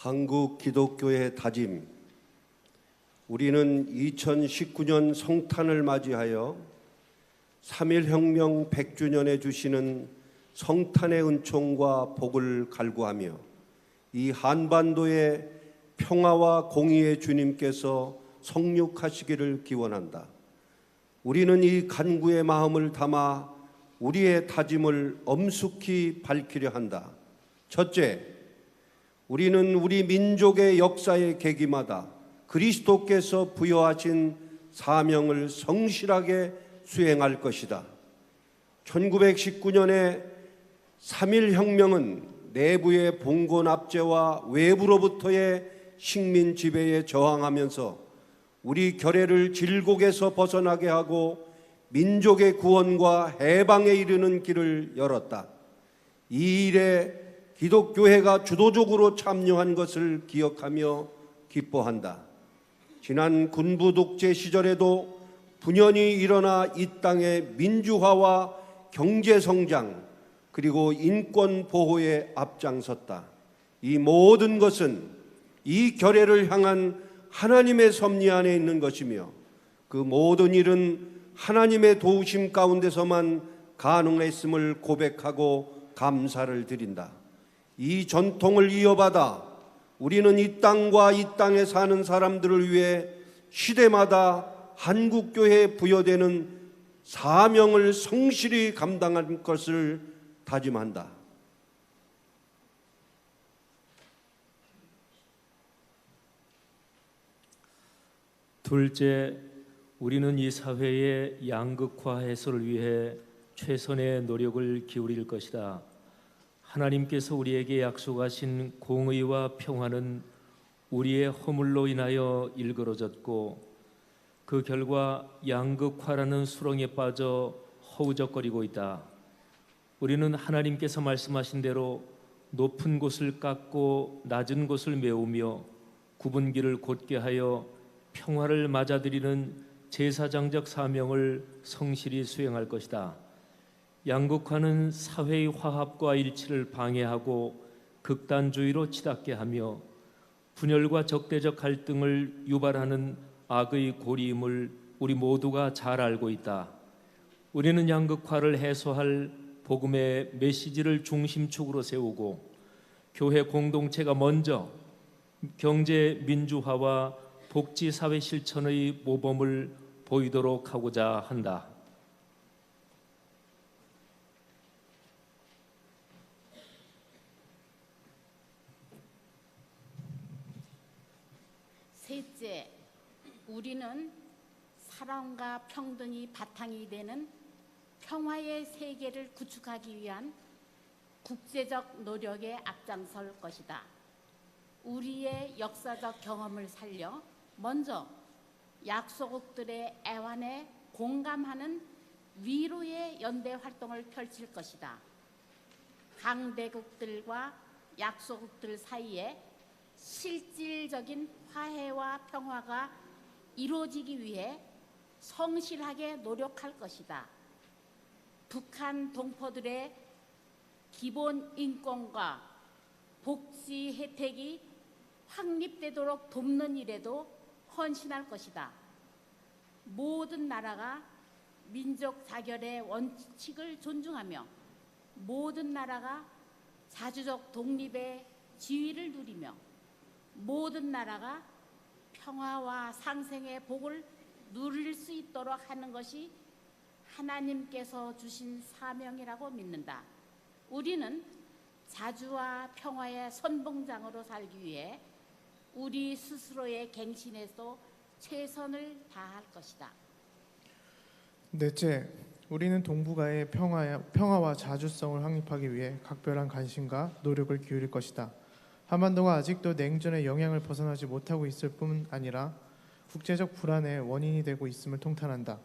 한국 기독교의 다짐. 우리는 2019년 성탄을 맞이하여 3.1혁명 100주년에 주시는 성탄의 은총과 복을 갈구하며 이 한반도의 평화와 공의의 주님께서 성육하시기를 기원한다. 우리는 이 간구의 마음을 담아 우리의 다짐을 엄숙히 밝히려 한다. 첫째, 우리는 우리 민족의 역사의 계기마다 그리스도께서 부여하신 사명을 성실하게 수행할 것이다. 1919년에 3.1혁명은 내부의 봉건 압제와 외부로부터의 식민 지배에 저항하면서 우리 결의를 질곡에서 벗어나게 하고 민족의 구원과 해방에 이르는 길을 열었다. 이 일에 기독교회가 주도적으로 참여한 것을 기억하며 기뻐한다. 지난 군부 독재 시절에도 분연히 일어나 이 땅의 민주화와 경제 성장 그리고 인권 보호에 앞장섰다. 이 모든 것은 이 결의를 향한 하나님의 섭리 안에 있는 것이며 그 모든 일은 하나님의 도우심 가운데서만 가능했음을 고백하고 감사를 드린다. 이 전통을 이어받아 우리는 이 땅과 이 땅에 사는 사람들을 위해 시대마다 한국교회에 부여되는 사명을 성실히 감당할 것을 다짐한다. 둘째, 우리는 이 사회의 양극화 해소를 위해 최선의 노력을 기울일 것이다. 하나님께서 우리에게 약속하신 공의와 평화는 우리의 허물로 인하여 일그러졌고 그 결과 양극화라는 수렁에 빠져 허우적거리고 있다. 우리는 하나님께서 말씀하신 대로 높은 곳을 깎고 낮은 곳을 메우며 구분기를 곧게 하여 평화를 맞아들이는 제사장적 사명을 성실히 수행할 것이다. 양극화는 사회의 화합과 일치를 방해하고 극단주의로 치닫게 하며 분열과 적대적 갈등을 유발하는 악의 고리임을 우리 모두가 잘 알고 있다. 우리는 양극화를 해소할 복음의 메시지를 중심축으로 세우고 교회 공동체가 먼저 경제 민주화와 복지사회 실천의 모범을 보이도록 하고자 한다. 셋째, 우리는 사랑과 평등이 바탕이 되는 평화의 세계를 구축하기 위한 국제적 노력에 앞장설 것이다. 우리의 역사적 경험을 살려 먼저 약소국들의 애환에 공감하는 위로의 연대 활동을 펼칠 것이다. 강대국들과 약소국들 사이에 실질적인 화해와 평화가 이루어지기 위해 성실하게 노력할 것이다. 북한 동포들의 기본 인권과 복지 혜택이 확립되도록 돕는 일에도 헌신할 것이다. 모든 나라가 민족 자결의 원칙을 존중하며 모든 나라가 자주적 독립의 지위를 누리며 모든 나라가 평화와 상생의 복을 누릴 수 있도록 하는 것이 하나님께서 주신 사명이라고 믿는다. 우리는 자주와 평화의 선봉장으로 살기 위해 우리 스스로의 갱신에서 최선을 다할 것이다. 넷째, 우리는 동북아의 평화와 자주성을 확립하기 위해 각별한 관심과 노력을 기울일 것이다. 한반도가 아직도 냉전의 영향을 벗어나지 못하고 있을 뿐 아니라 국제적 불안의 원인이 되고 있음을 통탄한다.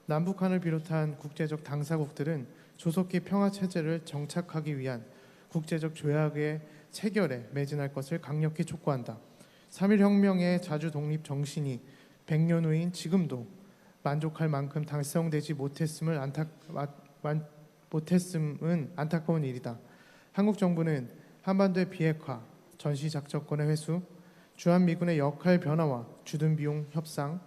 남북한을 비롯한 국제적 당사국들은 조속히 평화체제를 정착하기 위한 국제적 조약의 체결에 매진할 것을 강력히 촉구한다. 3.1혁명의 자주독립 정신이 100년 후인 지금도 만족할 만큼 달성되지 못했음은 안타까운 일이다. 한국 정부는 한반도의 비핵화, 전시 작전권의 회수, 주한미군의 역할 변화와 주둔 비용 협상,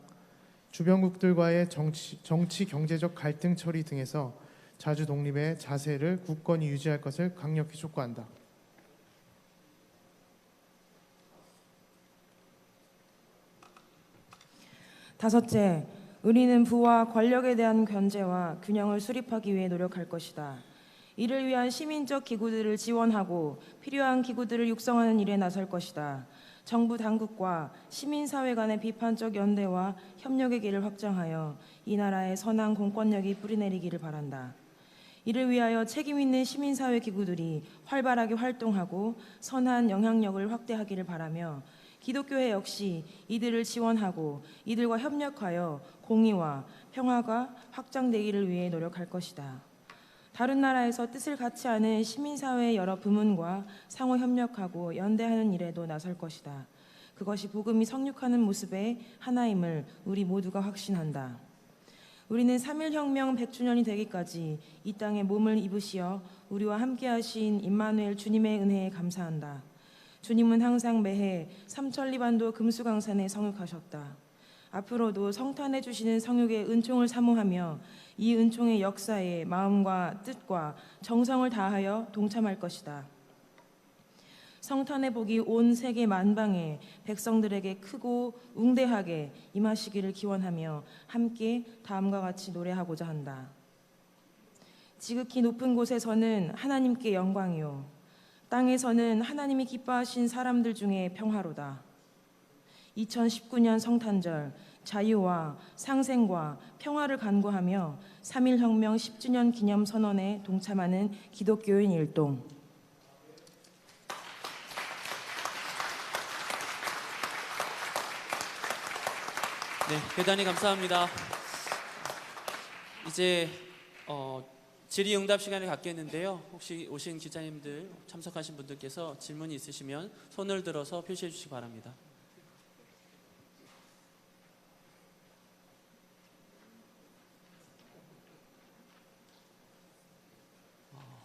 주변국들과의 정치 경제적 갈등 처리 등에서 자주 독립의 자세를 굳건히 유지할 것을 강력히 촉구한다. 다섯째, 우리는 부와 권력에 대한 견제와 균형을 수립하기 위해 노력할 것이다. 이를 위한 시민적 기구들을 지원하고 필요한 기구들을 육성하는 일에 나설 것이다. 정부 당국과 시민사회 간의 비판적 연대와 협력의 길을 확장하여 이 나라의 선한 공권력이 뿌리내리기를 바란다. 이를 위하여 책임 있는 시민사회 기구들이 활발하게 활동하고 선한 영향력을 확대하기를 바라며 기독교회 역시 이들을 지원하고 이들과 협력하여 공의와 평화가 확장되기를 위해 노력할 것이다. 다른 나라에서 뜻을 같이 하는 시민사회의 여러 부문과 상호 협력하고 연대하는 일에도 나설 것이다. 그것이 복음이 성육하는 모습의 하나임을 우리 모두가 확신한다. 우리는 3.1혁명 100주년이 되기까지 이 땅에 몸을 입으시어 우리와 함께 하신 임마누엘 주님의 은혜에 감사한다. 주님은 항상 매해 삼천리반도 금수강산에 성육하셨다. 앞으로도 성탄해 주시는 성육의 은총을 사모하며 이 은총의 역사에 마음과 뜻과 정성을 다하여 동참할 것이다. 성탄의 복이 온 세계 만방에 백성들에게 크고 웅대하게 임하시기를 기원하며 함께 다음과 같이 노래하고자 한다. 지극히 높은 곳에서는 하나님께 영광이요 땅에서는 하나님이 기뻐하신 사람들 중에 평화로다. 2019년 성탄절 자유와 상생과 평화를 간구하며 3.1혁명 10주년 기념 선언에 동참하는 기독교인 일동. 네, 대단히 감사합니다. 이제 질의응답 시간을 갖겠는데요. 혹시 오신 기자님들, 참석하신 분들께서 질문이 있으시면 손을 들어서 표시해 주시기 바랍니다.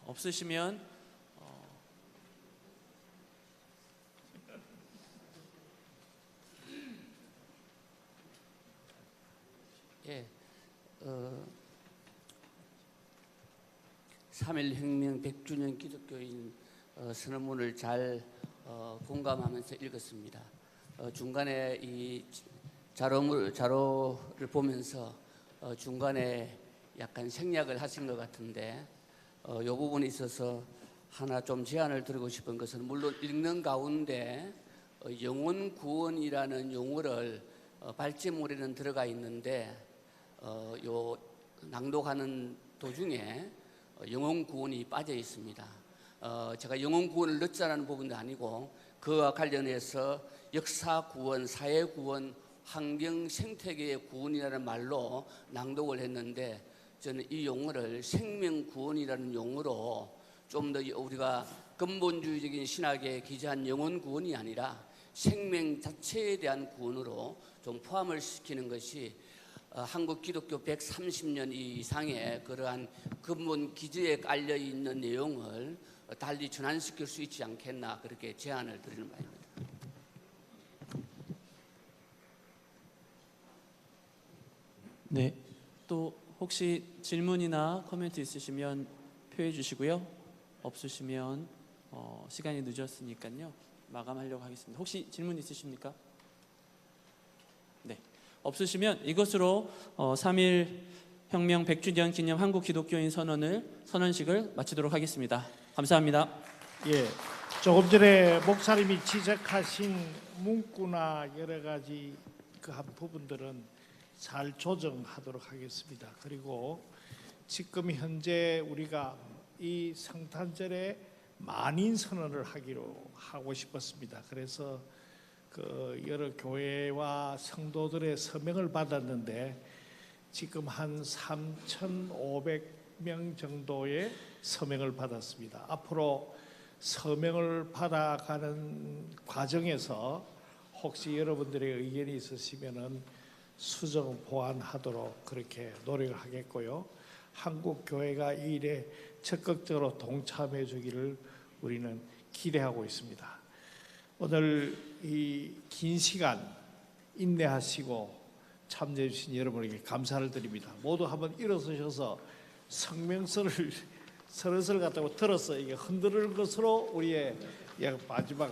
없으시면 예, 3.1혁명 100주년 기독교인 선언문을 잘 공감하면서 읽었습니다. 중간에 이 자료를 보면서 중간에 약간 생략을 하신 것 같은데 이 부분에 있어서 하나 좀 제안을 드리고 싶은 것은 물론 읽는 가운데 영혼 구원이라는 용어를 발제물에는 들어가 있는데 요 낭독하는 도중에 영혼 구원이 빠져 있습니다. 제가 영혼 구원을 넣자라는 부분도 아니고 그와 관련해서 역사 구원, 사회 구원, 환경 생태계의 구원이라는 말로 낭독을 했는데 저는 이 용어를 생명 구원이라는 용어로 좀 더 우리가 근본주의적인 신학에 기재한 영혼 구원이 아니라 생명 자체에 대한 구원으로 좀 포함을 시키는 것이 한국 기독교 130년 이상의 그러한 근본 기저에 깔려 있는 내용을 달리 전환시킬 수 있지 않겠나 그렇게 제안을 드리는 바입니다. 네, 또 혹시 질문이나 코멘트 있으시면 표해 주시고요. 없으시면 시간이 늦었으니까요. 마감하려고 하겠습니다. 혹시 질문 있으십니까? 네, 없으시면 이것으로 3.1혁명 100주년 기념 한국 기독교인 선언식을 마치도록 하겠습니다. 감사합니다. 예, 조금 전에 목사님이 지적하신 문구나 여러 가지 그 한 부분들은 잘 조정하도록 하겠습니다. 그리고 지금 현재 우리가 이 성탄절에 만인 선언을 하고 싶었습니다. 그래서 그 여러 교회와 성도들의 서명을 받았는데 지금 한 3,500명 정도의 서명을 받았습니다. 앞으로 서명을 받아가는 과정에서 혹시 여러분들의 의견이 있으시면은 수정 보완하도록 그렇게 노력을 하겠고요. 한국 교회가 이 일에 적극적으로 동참해 주기를 우리는 기대하고 있습니다. 오늘 이 긴 시간 인내하시고 참여해 주신 여러분에게 감사를 드립니다. 모두 한번 일어서셔서 성명서를 서른을 갖다가 들어서 이게 흔드는 것으로 우리의 마지막